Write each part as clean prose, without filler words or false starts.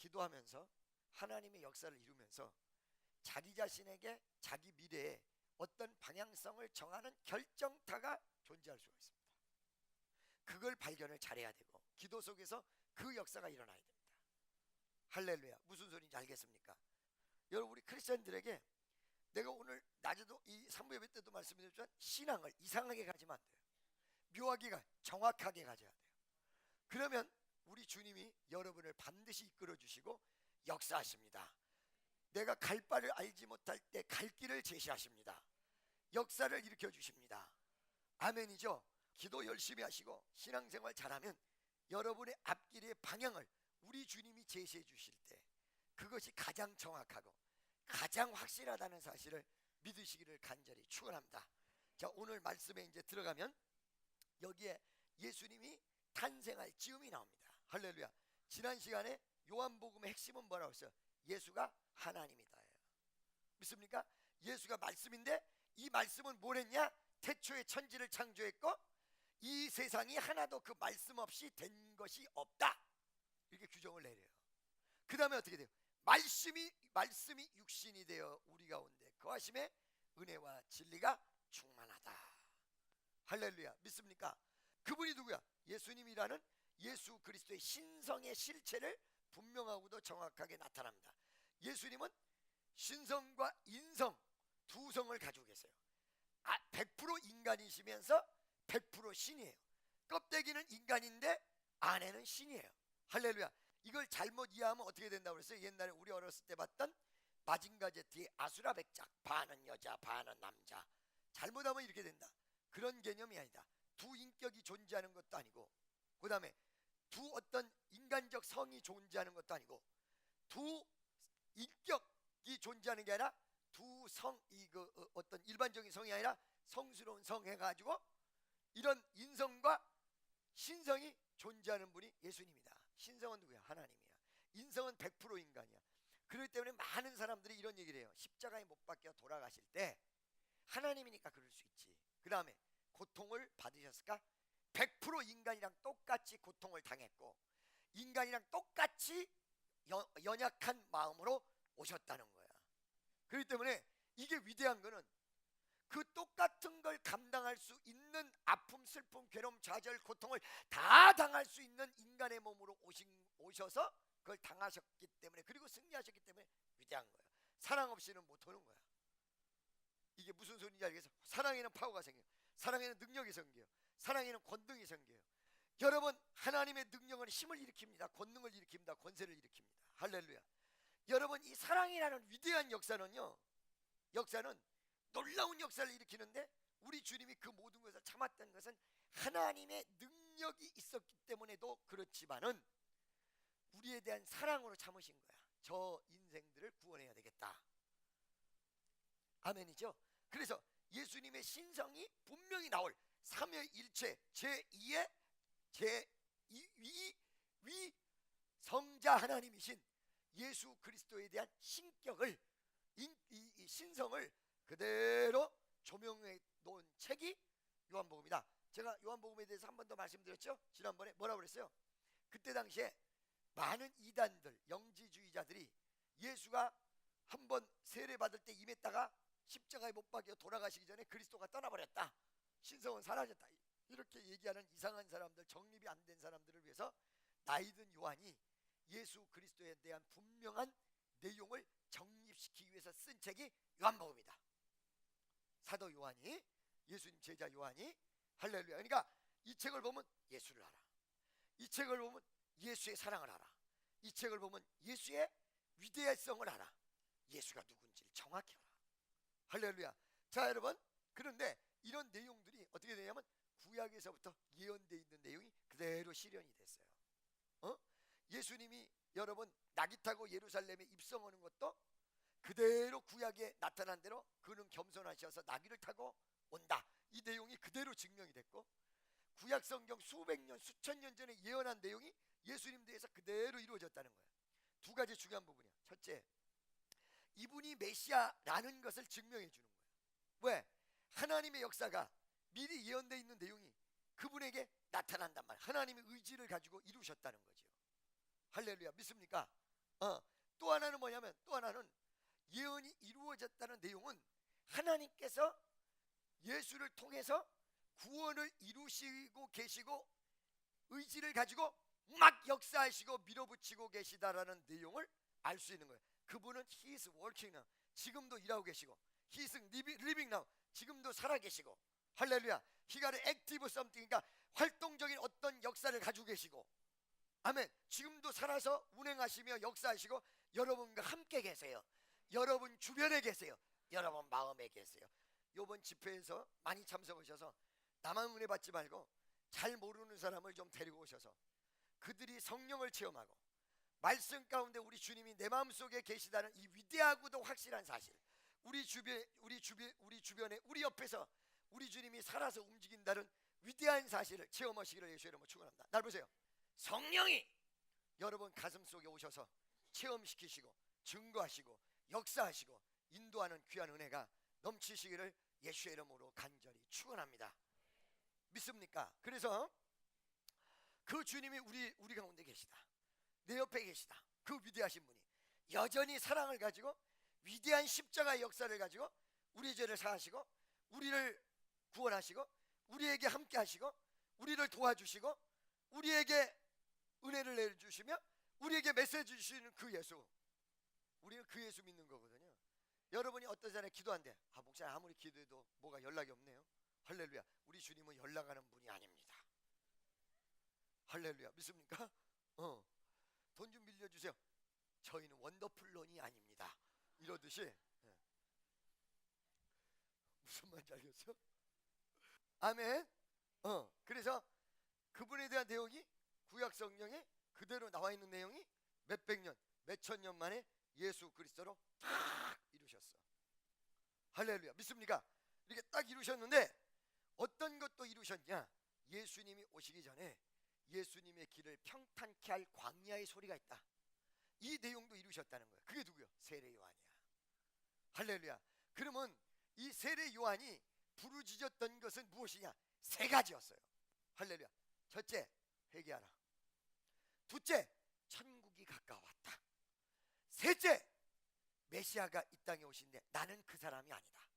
기도하면서 하나님의 역사를 이루면서 자기 자신에게 자기 미래에 어떤 방향성을 정하는 결정타가 존재할 수가 있습니다. 그걸 발견을 잘해야 되고 기도 속에서 그 역사가 일어나야 됩니다. 할렐루야. 무슨 소리인지 알겠습니까? 여러분, 우리 크리스천들에게 내가 오늘 낮에도 이 3부 예배 때도 말씀드렸지만 신앙을 이상하게 가지면 안 돼요. 묘하게 정확하게 가져야 돼요. 그러면 우리 주님이 여러분을 반드시 이끌어 주시고 역사하십니다. 내가 갈 바를 알지 못할 때 갈 길을 제시하십니다. 역사를 일으켜 주십니다. 아멘이죠. 기도 열심히 하시고 신앙생활 잘하면 여러분의 앞길의 방향을 우리 주님이 제시해 주실 때 그것이 가장 정확하고 가장 확실하다는 사실을 믿으시기를 간절히 축원합니다. 자, 오늘 말씀에 이제 들어가면 여기에 예수님이 탄생할 즈음이 나옵니다. 할렐루야. 지난 시간에 요한복음의 핵심은 뭐라고 했어요? 예수가 하나님이다. 믿습니까? 예수가 말씀인데 이 말씀은 뭘 했냐? 태초에 천지를 창조했고 이 세상이 하나도 그 말씀 없이 된 것이 없다. 이렇게 규정을 내려요. 그 다음에 어떻게 돼요? 말씀이 육신이 되어 우리 가운데 거하심에 은혜와 진리가 충만하다. 할렐루야. 믿습니까? 그분이 누구야? 예수님이라는 예수 그리스도의 신성의 실체를 분명하고도 정확하게 나타납니다. 예수님은 신성과 인성 두 성을 가지고 계세요. 100% 인간이시면서 100% 신이에요. 껍데기는 인간인데 안에는 신이에요. 할렐루야. 이걸 잘못 이해하면 어떻게 된다고 그랬어요? 옛날에 우리 어렸을 때 봤던 마징가 제트의 아수라 백작, 반은 여자 반은 남자. 잘못하면 이렇게 된다. 그런 개념이 아니다. 두 인격이 존재하는 것도 아니고, 그 다음에 두 어떤 인간적 성이 존재하는 것도 아니고, 두 인격이 존재하는 게 아니라 두 성, 어떤 일반적인 성이 아니라 성스러운 성 해가지고 이런 인성과 신성이 존재하는 분이 예수님이다. 신성은 누구야? 하나님이야. 인성은 100% 인간이야. 그렇기 때문에 많은 사람들이 이런 얘기를 해요. 십자가에 못 박혀 돌아가실 때 하나님이니까 그럴 수 있지. 그 다음에 고통을 받으셨을까? 100% 인간이랑 똑같이 고통을 당했고 인간이랑 똑같이 연약한 마음으로 오셨다는 거야. 그렇기 때문에 이게 위대한 거는 그 똑같은 걸 감당할 수 있는 아픔, 슬픔, 괴로움, 좌절, 고통을 다 당할 수 있는 인간의 몸으로 오셔서 그걸 당하셨기 때문에, 그리고 승리하셨기 때문에 위대한 거예요. 사랑 없이는 못 오는 거야. 이게 무슨 소리인지 알겠어? 사랑에는 파워가 생겨요. 사랑에는 능력이 생겨요. 사랑에는 권능이 생겨요. 여러분, 하나님의 능력은 힘을 일으킵니다. 권능을 일으킵니다. 권세를 일으킵니다. 할렐루야. 여러분, 이 사랑이라는 위대한 역사는 놀라운 역사를 일으키는데 우리 주님이 그 모든 것을 참았던 것은 하나님의 능력이 있었기 때문에도 그렇지만은 우리에 대한 사랑으로 참으신 거야. 저 인생들을 구원해야 되겠다. 아멘이죠. 그래서 예수님의 신성이 분명히 나올 삼위일체 제2의 위 성자 하나님이신 예수 그리스도에 대한 신격을, 이 신성을 그대로 조명해 놓은 책이 요한복음이다. 제가 요한복음에 대해서 한 번 더 말씀드렸죠. 지난번에 뭐라고 그랬어요? 그때 당시에 많은 이단들, 영지주의자들이 예수가 한 번 세례받을 때 임했다가 십자가에 못 박혀 돌아가시기 전에 그리스도가 떠나버렸다, 신성은 사라졌다, 이렇게 얘기하는 이상한 사람들, 정립이 안 된 사람들을 위해서 나이든 요한이 예수 그리스도에 대한 분명한 내용을 정립시키기 위해서 쓴 책이 요한복음이다. 사도 요한이, 예수님 제자 요한이, 할렐루야. 그러니까 이 책을 보면 예수를 알아. 이 책을 보면 예수의 사랑을 알아. 이 책을 보면 예수의 위대성을 알아. 예수가 누군지를 정확히 알아. 할렐루야. 자, 여러분, 그런데 이런 내용들이 어떻게 되냐면 구약에서부터 예언되어 있는 내용이 그대로 실현이 됐어요. 예수님이 여러분 낙이 타고 예루살렘에 입성하는 것도 그대로 구약에 나타난 대로 그는 겸손하셔서 나귀를 타고 온다, 이 내용이 그대로 증명이 됐고, 구약 성경 수백 년, 수천 년 전에 예언한 내용이 예수님 대해서 그대로 이루어졌다는 거예요. 두 가지 중요한 부분이야. 첫째, 이분이 메시아라는 것을 증명해 주는 거예요. 왜? 하나님의 역사가 미리 예언되어 있는 내용이 그분에게 나타난단 말이에요. 하나님의 의지를 가지고 이루셨다는 거죠. 할렐루야. 믿습니까? 또 하나는 뭐냐면, 또 하나는 예언이 이루어졌다는 내용은 하나님께서 예수를 통해서 구원을 이루시고 계시고 의지를 가지고 막 역사하시고 밀어붙이고 계시다라는 내용을 알 수 있는 거예요. 그분은 He is working now. 지금도 일하고 계시고, He is living now. 지금도 살아 계시고, 할렐루야. He got active something. 그러니까 활동적인 어떤 역사를 가지고 계시고, 아멘. 지금도 살아서 운행하시며 역사하시고 여러분과 함께 계세요. 여러분 주변에 계세요. 여러분 마음에 계세요. 이번 집회에서 많이 참석하셔서 나만 은혜 받지 말고 잘 모르는 사람을 좀 데리고 오셔서 그들이 성령을 체험하고 말씀 가운데 우리 주님이 내 마음속에 계시다는 이 위대하고도 확실한 사실, 우리 주변에 우리 옆에서 우리 주님이 살아서 움직인다는 위대한 사실을 체험하시기를 예수의 이름으로 축원합니다. 날 보세요. 성령이 여러분 가슴 속에 오셔서 체험시키시고 증거하시고 역사하시고 인도하는 귀한 은혜가 넘치시기를 예수의 이름으로 간절히 축원합니다. 믿습니까? 그래서 그 주님이 우리 가운데 계시다, 내 옆에 계시다. 그 위대하신 분이 여전히 사랑을 가지고 위대한 십자가의 역사를 가지고 우리 죄를 사하시고 우리를 구원하시고 우리에게 함께 하시고 우리를 도와주시고 우리에게 은혜를 내주시며 우리에게 메시지 주시는 그 예수, 우리는 그 예수 믿는 거거든요. 여러분이 어떤 사람이 기도한대, 목사님 아무리 기도해도 뭐가 연락이 없네요. 할렐루야. 우리 주님은 연락하는 분이 아닙니다. 할렐루야. 믿습니까? 돈 좀 빌려주세요. 저희는 원더풀론이 아닙니다. 이러듯이 무슨 말인지 알겠어? 아멘. 그래서 그분에 대한 내용이 구약 성경에 그대로 나와 있는 내용이 몇백 년, 몇천 년 만에 예수 그리스도로 딱 이루셨어. 할렐루야. 믿습니까? 이렇게 딱 이루셨는데 어떤 것도 이루셨냐? 예수님이 오시기 전에 예수님의 길을 평탄케 할 광야의 소리가 있다. 이 내용도 이루셨다는 거예요. 그게 누구요? 세례 요한이야. 할렐루야. 그러면 이 세례 요한이 부르짖었던 것은 무엇이냐? 세 가지였어요. 할렐루야. 첫째, 회개하라. 둘째, 천국이 가까웠다. 셋째, 메시아가 이 땅에 오신데 나는 그 사람이 아니다.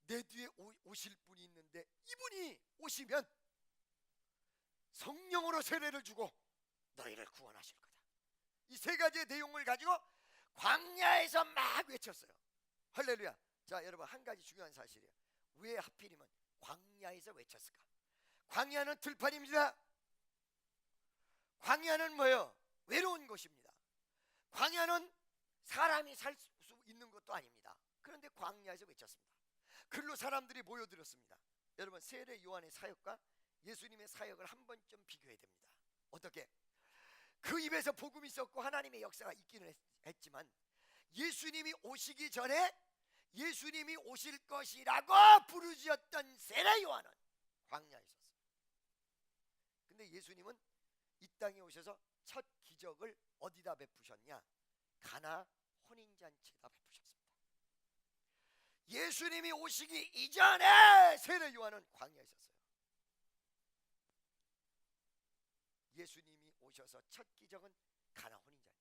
내 뒤에 오실 분이 있는데 이분이 오시면 성령으로 세례를 주고 너희를 구원하실 거다. 이 세 가지의 내용을 가지고 광야에서 막 외쳤어요. 할렐루야. 자, 여러분 한 가지 중요한 사실이에요. 왜 하필이면 광야에서 외쳤을까? 광야는 들판입니다. 광야는 뭐예요? 외로운 곳입니다. 광야는 사람이 살 수 있는 것도 아닙니다. 그런데 광야에서 외쳤습니다. 글로 사람들이 모여들었습니다. 여러분 세례 요한의 사역과 예수님의 사역을 한 번쯤 비교해야 됩니다. 어떻게? 그 입에서 복음이 있었고 하나님의 역사가 있기는 했지만 예수님이 오시기 전에 예수님이 오실 것이라고 부르짖었던 세례 요한은 광야에 있었어요. 근데 예수님은 이 땅에 오셔서 첫 기적을 어디다 베푸셨냐? 가나 혼인잔치에다 베푸셨습니다. 예수님이 오시기 이전에 세례 요한은 광야에 있었어요. 예수님이 오셔서 첫 기적은 가나 혼인잔치.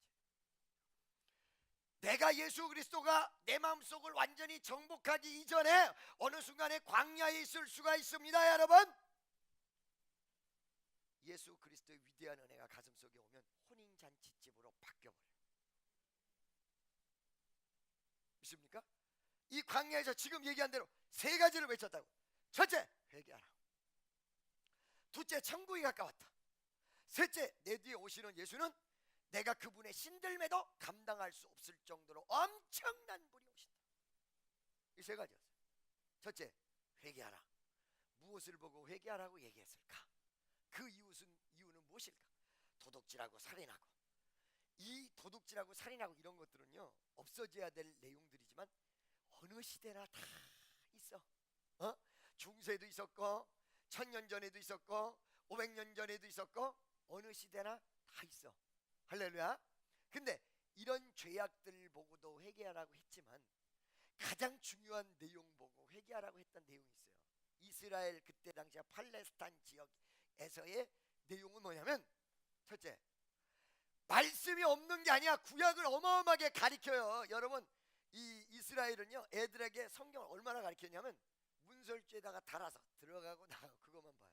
내가 예수 그리스도가 내 마음속을 완전히 정복하기 이전에 어느 순간에 광야에 있을 수가 있습니다. 여러분, 예수 그리스도의 위대한 은혜가 가슴속에 오면 혼인잔치집으로 바뀌어버려요. 믿습니까? 이 광야에서 지금 얘기한 대로 세 가지를 외쳤다고. 첫째, 회개하라. 둘째, 천국이 가까웠다. 셋째, 내 뒤에 오시는 예수는 내가 그분의 신들매도 감당할 수 없을 정도로 엄청난 분이 오신다. 이 세 가지였어요. 첫째, 회개하라. 무엇을 보고 회개하라고 얘기했을까? 그 이유는 무엇일까? 도둑질하고 살인하고, 이 도둑질하고 살인하고 이런 것들은요 없어져야 될 내용들이지만 어느 시대나 다 있어. 중세도 있었고 1000년 전에도 있었고 500년 전에도 있었고 어느 시대나 다 있어. 할렐루야. 근데 이런 죄악들 보고도 회개하라고 했지만 가장 중요한 내용 보고 회개하라고 했던 내용이 있어요. 이스라엘 그때 당시에 팔레스타인 지역에서의 내용은 뭐냐면, 첫째, 말씀이 없는 게 아니야. 구약을 어마어마하게 가리켜요. 여러분, 이 이스라엘은요, 애들에게 성경을 얼마나 가리켰냐면 문설주에다가 달아서 들어가고 나가고 그것만 봐요.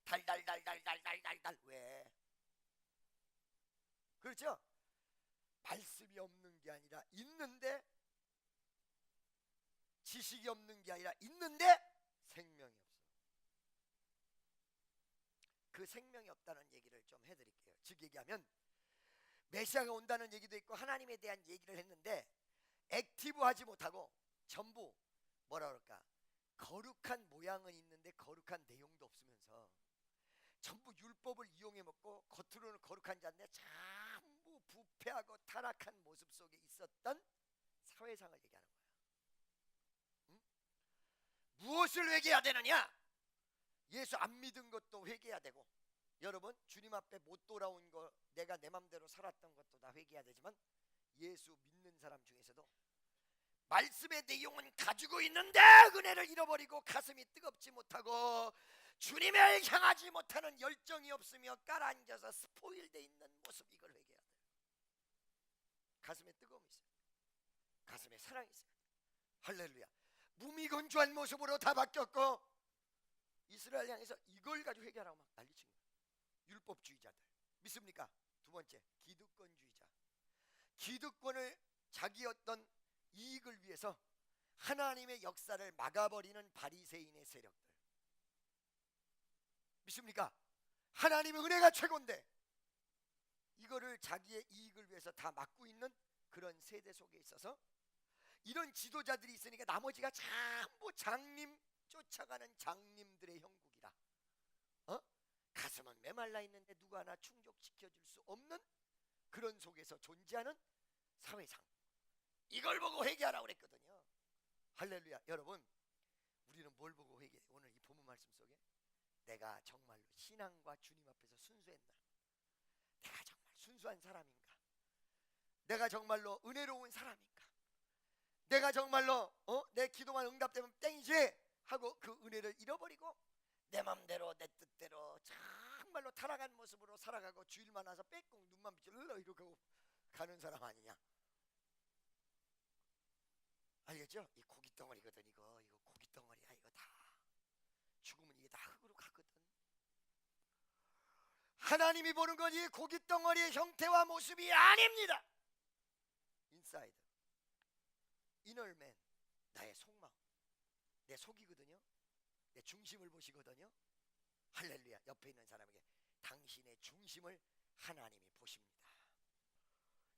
달달달달달달달달. 왜? 그렇죠? 말씀이 없는 게 아니라 있는데, 지식이 없는 게 아니라 있는데 생명이 없어. 그 생명이 없다는 얘기를 좀 해드릴게요. 즉 얘기하면 메시아가 온다는 얘기도 있고 하나님에 대한 얘기를 했는데 액티브하지 못하고 전부 뭐라 그럴까, 거룩한 모양은 있는데 거룩한 내용도 없으면서 전부 율법을 이용해 먹고 겉으로는 거룩한 자인데 전부 부패하고 타락한 모습 속에 있었던 사회상을 얘기하는 거예요. 응? 무엇을 회개해야 되느냐? 예수 안 믿은 것도 회개해야 되고, 여러분 주님 앞에 못 돌아온 거, 내가 내 맘대로 살았던 것도 다 회개해야 되지만, 예수 믿는 사람 중에서도 말씀의 내용은 가지고 있는데 은혜를 잃어버리고 가슴이 뜨겁지 못하고 주님을 향하지 못하는 열정이 없으며 깔아앉아서 스포일돼 있는 모습, 이걸 회개해야 돼요. 가슴에 뜨거움이 있어요. 가슴에 사랑이 있어요. 할렐루야. 무미건조한 모습으로 다 바뀌었고, 이스라엘 향해서 이걸 가지고 회개하라고 막 난리친 거예요. 율법주의자들. 믿습니까? 두 번째, 기득권주의자. 기득권을 자기 어떤 이익을 위해서 하나님의 역사를 막아버리는 바리새인의 세력들. 믿습니까? 하나님의 은혜가 최고인데 이거를 자기의 이익을 위해서 다 막고 있는 그런 세대 속에 있어서 이런 지도자들이 있으니까 나머지가 전부 장님 쫓아가는 장님들의 형국이라, 가슴은 메말라 있는데 누구 하나 충족시켜줄 수 없는 그런 속에서 존재하는 사회상, 이걸 보고 회개하라고 그랬거든요. 할렐루야. 여러분, 우리는 뭘 보고 회개해? 오늘 이 본문 말씀 속에 내가 정말로 신앙과 주님 앞에서 순수했나? 내가 정말 순수한 사람인가? 내가 정말로 은혜로운 사람인가? 내가 정말로 내 기도만 응답되면 땡이지 하고 그 은혜를 잃어버리고 내 맘대로 내 뜻대로 정말로 타락한 모습으로 살아가고 주일만 와서 빼꼼 눈만 비춰 이렇게 하고 가는 사람 아니냐? 알겠죠? 이 고깃덩어리거든. 이거 고깃덩어리야. 이거 다 죽으면 이게 다 흙으로 가거든. 하나님이 보는 건 이 고깃덩어리의 형태와 모습이 아닙니다. 인사이드, 이너맨, 나의 속마음, 내 속이거든요. 내 중심을 보시거든요. 할렐루야. 옆에 있는 사람에게 당신의 중심을 하나님이 보십니다.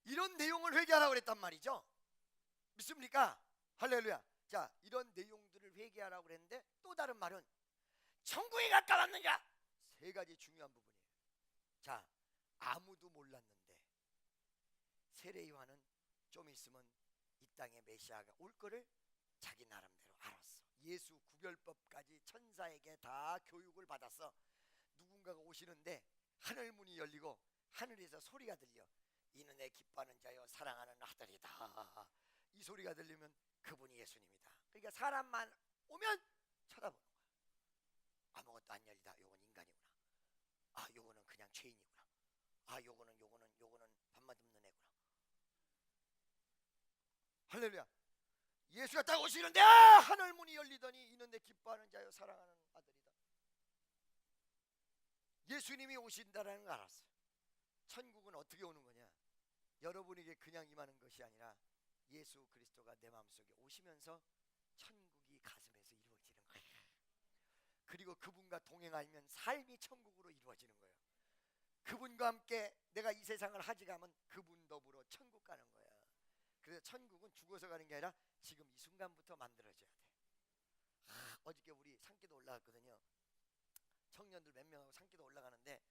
이런 내용을 회개하라고 그랬단 말이죠. 믿습니까? 할렐루야. 자, 이런 내용들을 회개하라고 그랬는데 또 다른 말은 천국에 가까웠느냐? 세 가지 중요한 부분이에요. 자, 아무도 몰랐는데 세례 요한은 좀 있으면 이 땅에 메시아가 올 거를 자기 나름대로 알았어. 예수 구별법까지 천사에게 다 교육을 받았어. 누군가가 오시는데 하늘 문이 열리고 하늘에서 소리가 들려. 이는 내 기뻐하는 자여 사랑하는 아들이다. 이 소리가 들리면 그분이 예수님이다. 그러니까 사람만 오면 쳐다보는 거야. 아무것도 안 열리다. 요건 인간이구나. 아, 요거는 그냥 죄인이구나. 아, 요거는 밥맛 없는 애구나. 할렐루야. 예수가 딱 오시는데 하늘 문이 열리더니 이는 내 기뻐하는 자여 사랑하는 아들이다. 예수님이 오신다라는 걸 알았어요. 천국은 어떻게 오는 거냐? 여러분에게 그냥 임하는 것이 아니라 예수 그리스도가 내 마음속에 오시면서 천국이 가슴에서 이루어지는 거예요. 그리고 그분과 동행하면 삶이 천국으로 이루어지는 거예요. 그분과 함께 내가 이 세상을 하지가면 그분 더불어 천국 가는 거야. 그래서 천국은 죽어서 가는 게 아니라 지금 이 순간부터 만들어져야 돼. 어저께 우리 산기도 올라갔거든요. 청년들 몇 명하고 산기도 올라가는데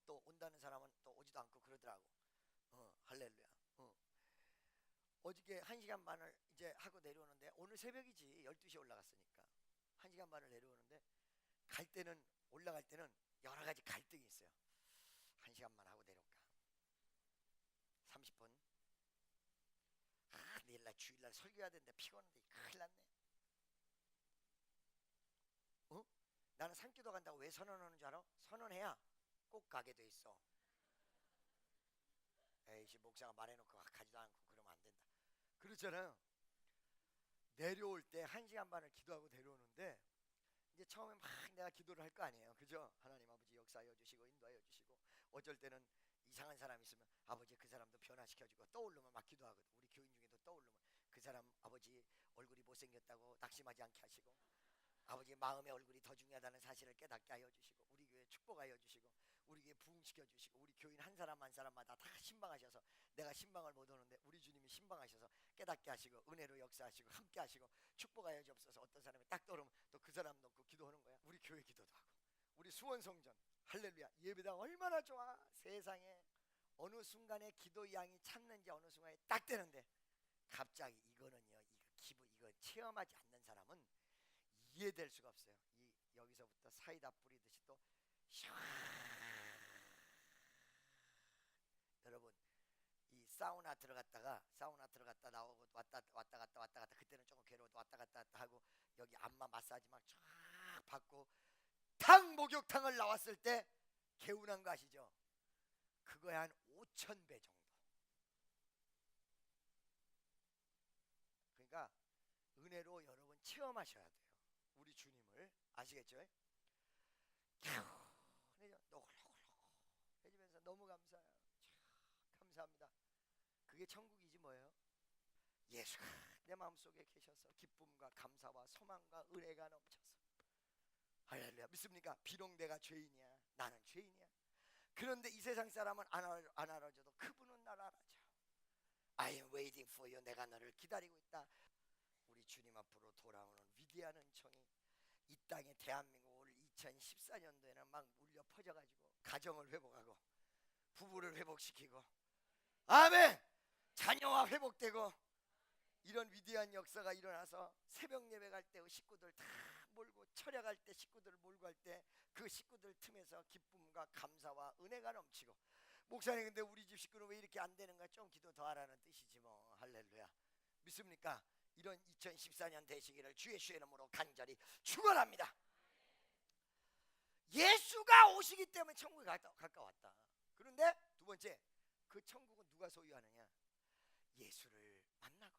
또 온다는 사람은 또 오지도 않고 그러더라고. 할렐루야. 어저께 1시간 반을 이제 하고 내려오는데, 오늘 새벽이지 12시에 올라갔으니까 1시간 반을 내려오는데, 갈 때는 올라갈 때는 여러 가지 갈등이 있어요. 1시간만 하고 내려올까? 30분? 내일날 주일날 설교해야 되는데 피곤한데 큰일 났네. 나는 산기도 간다고 왜 선언하는 줄 알아? 선언해야 꼭 가게 돼 있어. 이씨 목사가 말해놓고 가지도 않고 그러면 안 된다. 그렇잖아요. 내려올 때 1시간 반을 기도하고 내려오는데 이제 처음에 막 내가 기도를 할 거 아니에요. 그죠? 하나님 아버지 역사하여 주시고 인도하여 주시고, 어쩔 때는 이상한 사람 있으면 아버지 그 사람도 변화시켜주고, 떠오르면 막 기도하거든. 우리 교인 중에도 떠오르면 그 사람 아버지 얼굴이 못생겼다고 낙심하지 않게 하시고, 아버지 마음의 얼굴이 더 중요하다는 사실을 깨닫게 하여 주시고, 우리 교회 축복하여 주시고, 우리 교회 부흥시켜 주시고, 우리 교인 한 사람 한 사람마다 다 신방하셔서, 내가 신방을 못 오는데 우리 주님이 신방하셔서 깨닫게 하시고 은혜로 역사하시고 함께 하시고 축복하여 주옵소서. 어떤 사람이 딱 떠오르면 또 그 사람 놓고 기도하는 거야. 우리 교회 기도도 하고, 우리 수원성전 할렐루야 예배당 얼마나 좋아. 세상에 어느 순간에 기도 양이 찼는지 어느 순간에 딱 되는데, 갑자기 이거는요, 이거 체험하지 않는 사람은 이해될 수가 없어요. 여기서부터 사이다 뿌리듯이 또 여러분, 이 사우나 들어갔다 나오고 왔다 갔다 그때는 조금 괴로워도 왔다 갔다 하고, 여기 안마 마사지 막 쫙 받고 목욕탕을 나왔을 때 개운한 거 아시죠? 그거에 한 5,000배 정도. 그러니까 은혜로 여러분 체험하셔야 돼요. 우리 주님을 아시겠죠? 노골노골 해주면서 너무 감사해요. 감사합니다. 그게 천국이지 뭐예요? 예수가 내 마음속에 계셔서 기쁨과 감사와 소망과 은혜가 넘쳐서, 할렐루야. 믿습니까? 비록 내가 죄인이야, 나는 죄인이야. 그런데 이 세상 사람은 안 알아줘도 그분은 나를 알아줘. I am waiting for you. 내가 너를 기다리고 있다. 우리 주님 앞으로 돌아오는 위대한 은총이 이 땅에 대한민국을 2014년도에는 막 울려 퍼져가지고 가정을 회복하고 부부를 회복시키고, 아멘, 자녀와 회복되고, 이런 위대한 역사가 일어나서 새벽 예배 갈 때 식구들 다 몰고, 철야갈 때 식구들을 몰고 갈 때 그 식구들 틈에서 기쁨과 감사와 은혜가 넘치고, 목사님 근데 우리 집 식구는 왜 이렇게 안 되는가? 좀 기도 더 하라는 뜻이지 뭐. 할렐루야. 믿습니까? 이런 2014년 되시기를 주의 이름으로 간절히 축원합니다. 예수가 오시기 때문에 천국에 가까웠다. 그런데 두 번째, 그 천국은 누가 소유하느냐? 예수를 만나고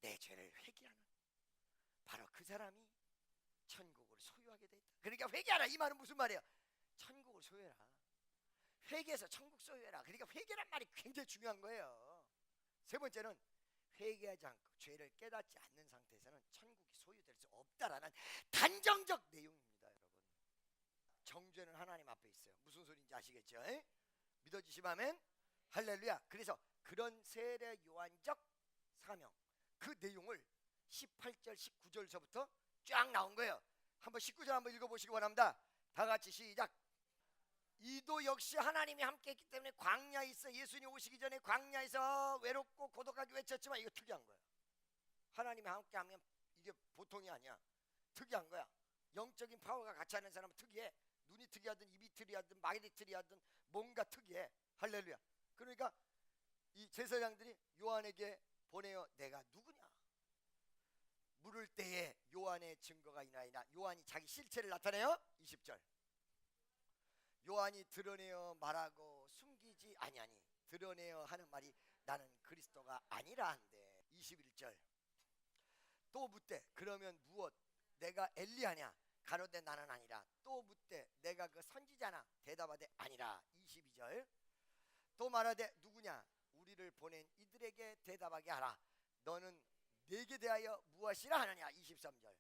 내 죄를 회개하는 바로 그 사람이 천국을 소유하게 돼 있다. 그러니까 회개하라 이 말은 무슨 말이에요? 천국을 소유해라. 회개해서 천국 소유해라. 그러니까 회개란 말이 굉장히 중요한 거예요. 세 번째는 회개하지 않고 죄를 깨닫지 않는 상태에서는 천국이 소유될 수 없다라는 단정적 내용입니다. 여러분, 정죄는 하나님 앞에 있어요. 무슨 소리인지 아시겠죠? 믿어주시면 아멘. 할렐루야. 그래서 그런 세례 요한적 사명, 그 내용을 18절 19절서부터 쫙 나온 거예요. 한번 19절 한번 읽어보시기 바랍니다. 다 같이 시작. 이도 역시 하나님이 함께 했기 때문에 광야에 있어 예수님 오시기 전에 광야에서 외롭고 고독하게 외쳤지만, 이거 특이한 거예요. 하나님이 함께 하면 이게 보통이 아니야. 특이한 거야. 영적인 파워가 같이 하는 사람은 특이해. 눈이 특이하든 입이 특이하든 말이 특이하든 뭔가 특이해. 할렐루야. 그러니까 이 제사장들이 요한에게 보내어 내가 누구냐? 물을 때에 요한의 증거가 있나이다. 요한이 자기 실체를 나타내요. 20절. 요한이 드러내어 말하고 숨기지 아니하니, 드러내어 하는 말이 나는 그리스도가 아니라 한데. 21절. 또 묻되 그러면 무엇? 내가 엘리야냐? 가로되 나는 아니라. 또 묻되 내가 그 선지자나? 대답하되 아니라. 22절. 또 말하되 누구냐? 우리를 보낸 이들에게 대답하게 하라. 너는 내게 대하여 무엇이라 하느냐? 23절.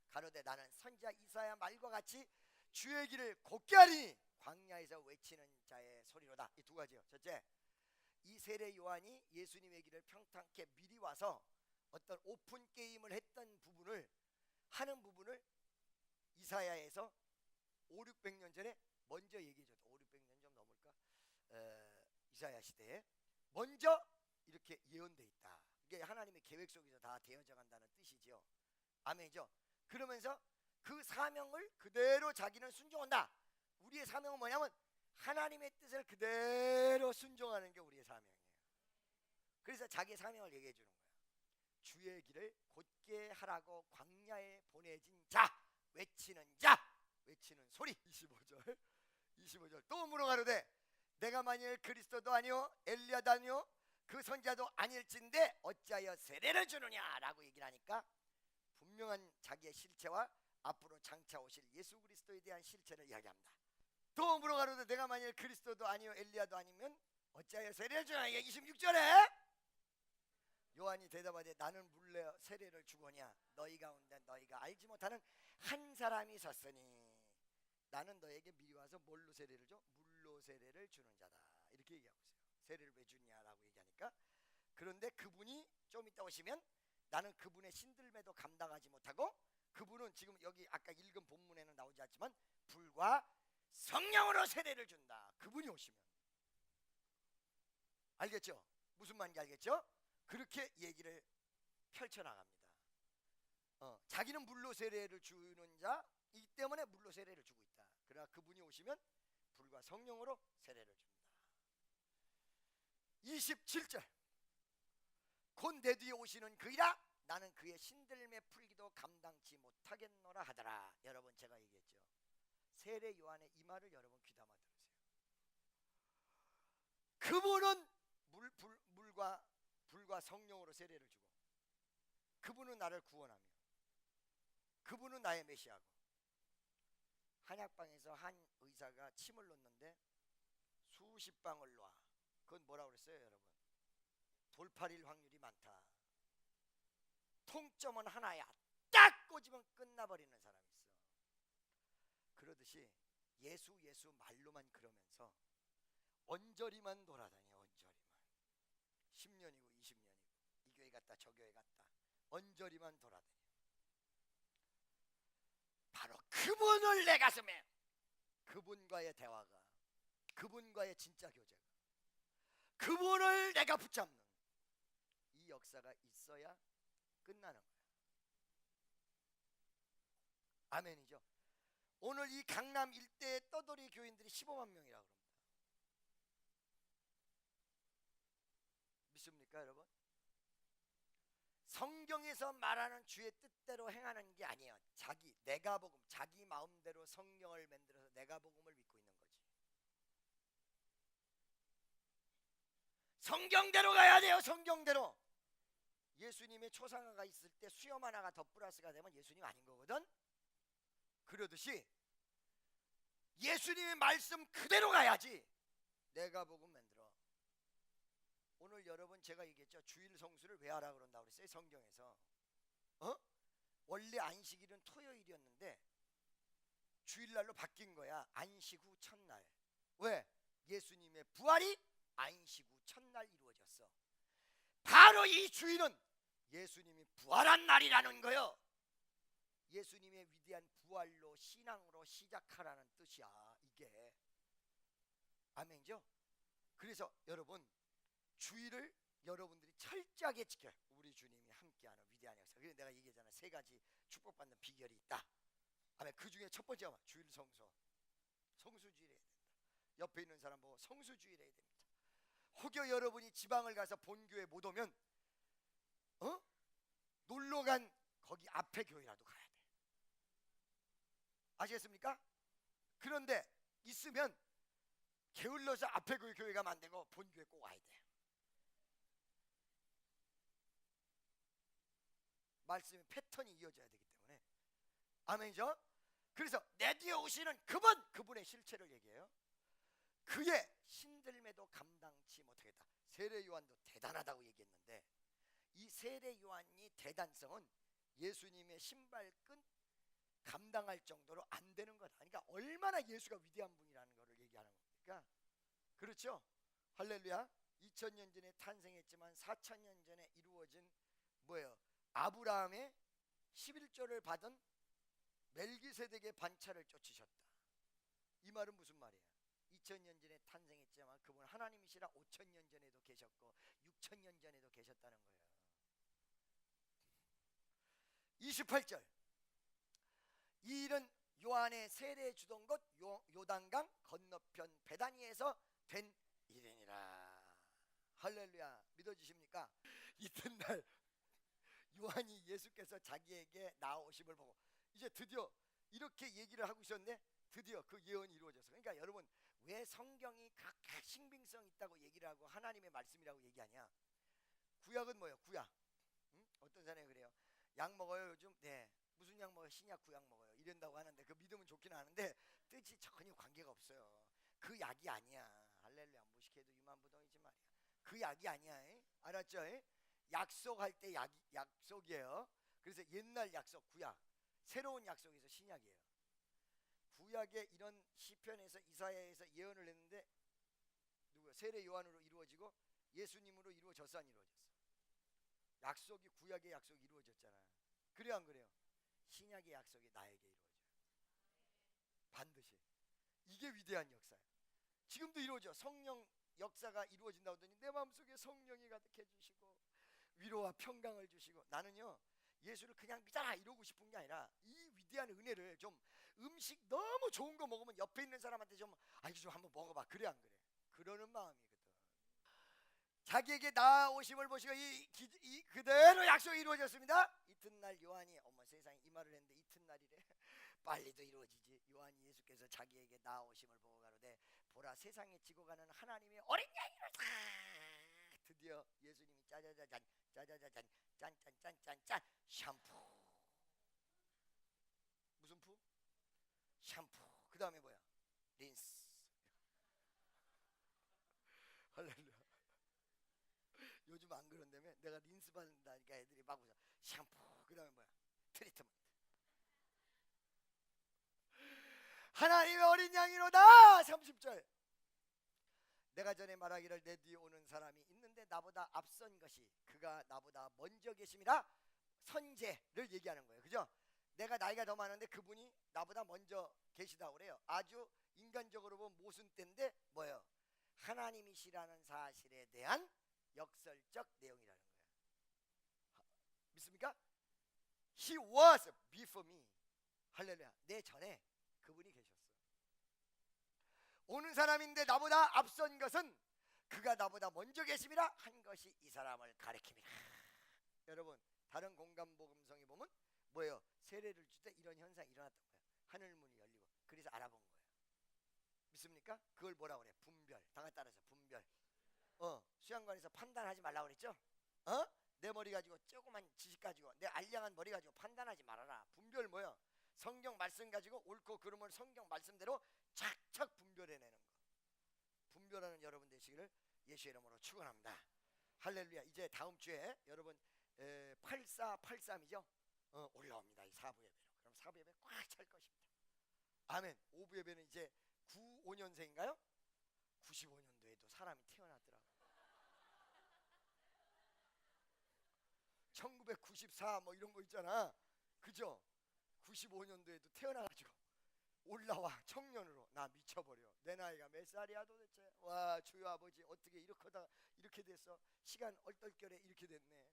가로되 나는 선지자 이사야 말과 같이 주의 길을 곧게 하리니 광야에서 외치는 자의 소리로다. 이 두 가지요. 첫째, 이 세례 요한이 예수님의 길을 평탄케 미리 와서 어떤 오픈 게임을 했던 부분을 하는 부분을 이사야에서 500~600년 전에 먼저 얘기해줬다. 500~600년 좀 넘을까? 이사야 시대에 먼저 이렇게 예언돼 있다. 이게 하나님의 계획 속에서 다 되어져 간다는 뜻이지요. 아멘이죠. 그러면서 그 사명을 그대로 자기는 순종한다. 우리의 사명은 뭐냐면 하나님의 뜻을 그대로 순종하는 게 우리의 사명이에요. 그래서 자기의 사명을 얘기해 주는 거야. 주의 길을 곧게 하라고 광야에 보내진 자, 외치는 소리. 25절 또 물어가로되 내가 만일 그리스도도 아니요 엘리야도 아니요 그 선지자도 아닐진데 어찌하여 세례를 주느냐라고 얘기를 하니까 분명한 자기의 실체와 앞으로 장차 오실 예수 그리스도에 대한 실체를 이야기합니다. 또 물어가로도 내가 만일 그리스도도 아니요 엘리야도 아니면 어찌하여 세례를 주냐. 이게 26절에 요한이 대답하되 나는 물레 세례를 주거냐 너희 가운데 너희가 알지 못하는 한 사람이 섰으니 나는 너에게 미리 와서 뭘로 세례를 줘? 물로 세례를 주는 자다. 이렇게 얘기하고 있어요. 세례를 왜 주냐라고 얘기하니까 그런데 그분이 좀 이따 오시면 나는 그분의 신들매도 감당하지 못하고 그분은 지금 여기 아까 읽은 본문에는 나오지 않지만 불과 성령으로 세례를 준다. 그분이 오시면 알겠죠? 무슨 말인지 알겠죠? 그렇게 얘기를 펼쳐나갑니다. 자기는 물로 세례를 주는 자이기 때문에 물로 세례를 주고 있다. 그러나 그분이 오시면 불과 성령으로 세례를 줍니다. 27절 곧 내 뒤에 오시는 그이라 나는 그의 신들매 풀기도 감당치 못하겠노라 하더라. 여러분 제가 얘기했죠. 세례 요한의 이 말을 여러분 귀담아 들으세요. 그분은 불과 성령으로 세례를 주고 그분은 나를 구원하며 그분은 나의 메시아고 한약방에서 한 의사가 침을 놓는데 수십 방울 놔. 그건 뭐라고 그랬어요 여러분? 돌팔일 확률이 많다. 통점은 하나야. 딱 꽂으면 끝나버리는 사람이 있어. 그러듯이 예수 말로만 그러면서 언저리만 돌아다녀. 언저리만 10년이고 20년이고 이 교회 갔다 저 교회 갔다 언저리만 돌아다녀. 바로 그분을 내 가슴에 그분과의 대화가 그분과의 진짜 교제가 그분을 내가 붙잡는 이 역사가 있어야 끝나는 거야. 아멘이죠. 오늘 이 강남 일대의 떠돌이 교인들이 15만 명이라고 합니다. 믿습니까 여러분? 성경에서 말하는 주의 뜻대로 행하는 게 아니에요. 내가 복음, 자기 마음대로 성경을 만들어서 내가 복음을 믿고 있는 거지. 성경대로 가야 돼요. 성경대로. 예수님의 초상화가 있을 때 수염 하나가 더 플러스가 되면 예수님 아닌 거거든. 그러듯이 예수님의 말씀 그대로 가야지 내가 복음 만들어. 오늘 여러분 제가 얘기했죠. 주일 성수를 왜 하라 그런다고 그랬어요 성경에서. 원래 안식일은 토요일이었는데 주일날로 바뀐 거야. 안식 후 첫날. 왜? 예수님의 부활이 안식 후 첫날 이루어졌어. 바로 이 주일은 예수님이 부활한 날이라는 거요. 예수님의 위대한 부활로 신앙으로 시작하라는 뜻이야 이게. 아멘이죠? 그래서 여러분 주일을 여러분들이 철저하게 지켜요. 우리 주님이 함께하는 위대한 역사. 그래서 내가 얘기했잖아. 3가지 축복받는 비결이 있다. 아멘. 그 중에 첫 번째가 주일 성수. 성수주일 해야 된다. 옆에 있는 사람 보고 성수주일 해야 됩니다. 혹여 여러분이 지방을 가서 본교회 못 오면 놀러간 거기 앞에 교회라도 가야 돼. 아시겠습니까? 그런데 있으면 게을러서 앞에 교회 가면 안 되고 본교회 꼭 와야 돼. 말씀의 패턴이 이어져야 되기 때문에. 아멘이죠? 그래서 내 뒤에 오시는 그분의 실체를 얘기해요. 그의 신들매도 감당치 못하겠다. 세례 요한도 대단하다고 얘기했는데 이 세례 요한이 대단성은 예수님의 신발끈 감당할 정도로 안 되는 거다. 그러니까 얼마나 예수가 위대한 분이라는 것을 얘기하는 겁니까? 그렇죠? 할렐루야. 2000년 전에 탄생했지만 4000년 전에 이루어진 뭐예요? 아브라함의 11조를 받은 멜기세덱의 반차를 쫓으셨다. 이 말은 무슨 말이에요? 2000년 전에 탄생했지만 그분 하나님이시라 5000년 전에도 계셨고 6000년 전에도 계셨다는 거예요. 28절 이 일은 요한의 세례 주던 곳 요단강 건너편 베다니에서 된 일이니라. 할렐루야. 믿어지십니까? 이튿날 요한이 예수께서 자기에게 나오심을 보고 이제 드디어 이렇게 얘기를 하고 있었는데 드디어 그 예언이 이루어졌어. 그러니까 여러분 왜 성경이 그렇게 신빙성 있다고 얘기를 하고 하나님의 말씀이라고 얘기하냐? 구약은 뭐예요? 구약. 응? 어떤 사람이 그래요. 약 먹어요 요즘? 네. 무슨 약 먹어요? 신약 구약 먹어요. 이런다고 하는데 그 믿으면 좋긴 하는데 뜻이 전혀 관계가 없어요. 그 약이 아니야. 할렐루야. 무식해도 유만부동이지 말이야. 그 약이 아니야. 에? 알았죠? 에? 약속할 때 약속이에요. 그래서 옛날 약속 구약, 새로운 약속에서 신약이에요. 구약에 이런 시편에서 이사야에서 예언을 했는데 누구야? 세례 요한으로 이루어지고 예수님으로 이루어졌어, 안 이루어졌어? 약속이 구약의 약속이 이루어졌잖아. 그래요, 안 그래요? 신약의 약속이 나에게 이루어져요. 반드시. 이게 위대한 역사예요. 지금도 이루어져. 성령 역사가 이루어진다고 하더니 내 마음속에 성령이 가득해 주시고 위로와 평강을 주시고, 나는요 예수를 그냥 믿어라 이러고 싶은 게 아니라 이 위대한 은혜를 좀, 음식 너무 좋은 거 먹으면 옆에 있는 사람한테 좀 이거 좀 한번 먹어봐. 그래 안 그래? 그러는 마음이거든. 자기에게 나오심을 보시고 이 그대로 약속이 이루어졌습니다. 이튿날 요한이, 어머 세상에, 이 말을 했는데 이튿날이래. 빨리도 이루어지지. 요한이 예수께서 자기에게 나오심을 보고 가로되 보라 세상에 지고 가는 하나님의 어린 양이로다. 드디어 예수님이 짜자자잔 짜자자잔 짠짠짠짠짠 샴푸. 무슨 푸? 샴푸. 그 다음에 뭐야? 린스. 할렐루야. 요즘 안 그런다며? 내가 린스 받는다니까 애들이 막 웃어. 샴푸. 그 다음에 뭐야? 트리트먼트. 하나님의 어린 양이로다. 30절. 내가 전에 말하기를 내 뒤에 오는 사람이 있는데 나보다 앞선 것이 그가 나보다 먼저 계심이라. 선제를 얘기하는 거예요. 그죠? 내가 나이가 더 많은데 그분이 나보다 먼저 계시다고 그래요. 아주 인간적으로 보면 모순된데 뭐예요? 하나님이시라는 사실에 대한 역설적 내용이라는 거예요. 믿습니까? He was before me. 할렐루야. 내 전에 그분이 계셨어. 오는 사람인데 나보다 앞선 것은 그가 나보다 먼저 계심이라 한 것이 이 사람을 가리킵니다. 여러분, 다른 공간복음성에 보면 뭐예요? 세례를 줄 때 이런 현상이 일어났던 거예요. 하늘문이 열리고. 그래서 알아본 거예요. 믿습니까? 그걸 뭐라고 그래? 분별. 다 같이 따라서 분별. 수양관에서 판단하지 말라고 그랬죠? 내 머리 가지고 조그만 지식 가지고, 내 알량한 머리 가지고 판단하지 말아라. 분별 뭐야? 성경 말씀 가지고 옳고 그름을 성경 말씀대로 착착 분별해내는 거. 분별하는 여러분 되시기를 예수의 이름으로 축원합니다. 할렐루야. 이제 다음 주에 여러분 8483이죠? 올라옵니다. 이 사부 예배로. 그럼 사부 예배 꽉 찰 것입니다. 아멘. 오부 예배는 이제 95년생인가요? 95년도에도 사람이 태어났더라고. 1994 뭐 이런 거 있잖아. 그죠? 95년도에도 태어나가지고 올라와 청년으로. 나 미쳐버려. 내 나이가 몇 살이야 도대체. 와 주여 아버지, 어떻게 이렇게 됐어. 시간 얼떨결에 이렇게 됐네.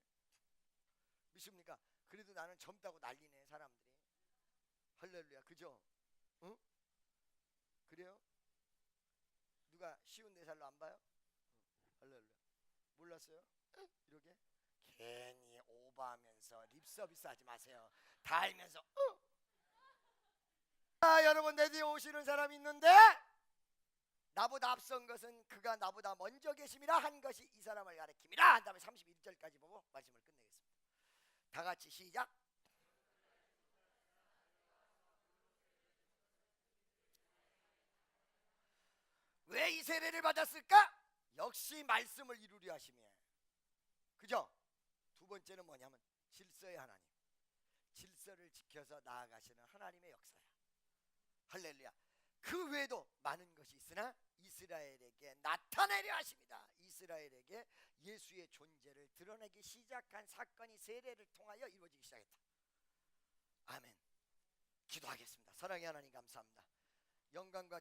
믿습니까? 그래도 나는 젊다고 난리네 사람들이. 할렐루야. 그죠? 응? 그래요? 누가 쉬운 4살로 안 봐요? 할렐루야. 몰랐어요? 이렇게 괜히 오버하면서 립서비스 하지 마세요. 다 알면서 여러분, 내 뒤에 오시는 사람이 있는데 나보다 앞선 것은 그가 나보다 먼저 계심이라 한 것이 이 사람을 가리킵니다. 한 다음에 31절까지 보고 말씀을 끝내겠습니다. 다 같이 시작. 왜 이 세례를 받았을까? 역시 말씀을 이루려 하심이에요. 그죠? 두 번째는 뭐냐면 질서의 하나님. 질서를 지켜서 나아가시는 하나님의 역사야. 할렐루야. 그 외에도 많은 것이 있으나 이스라엘에게 나타내려 하십니다. 이스라엘에게 예수의 존재를 드러내기 시작한 사건이 세례를 통하여 이루어지기 시작했다. 아멘. 기도하겠습니다. 사랑의 하나님 감사합니다. 영광과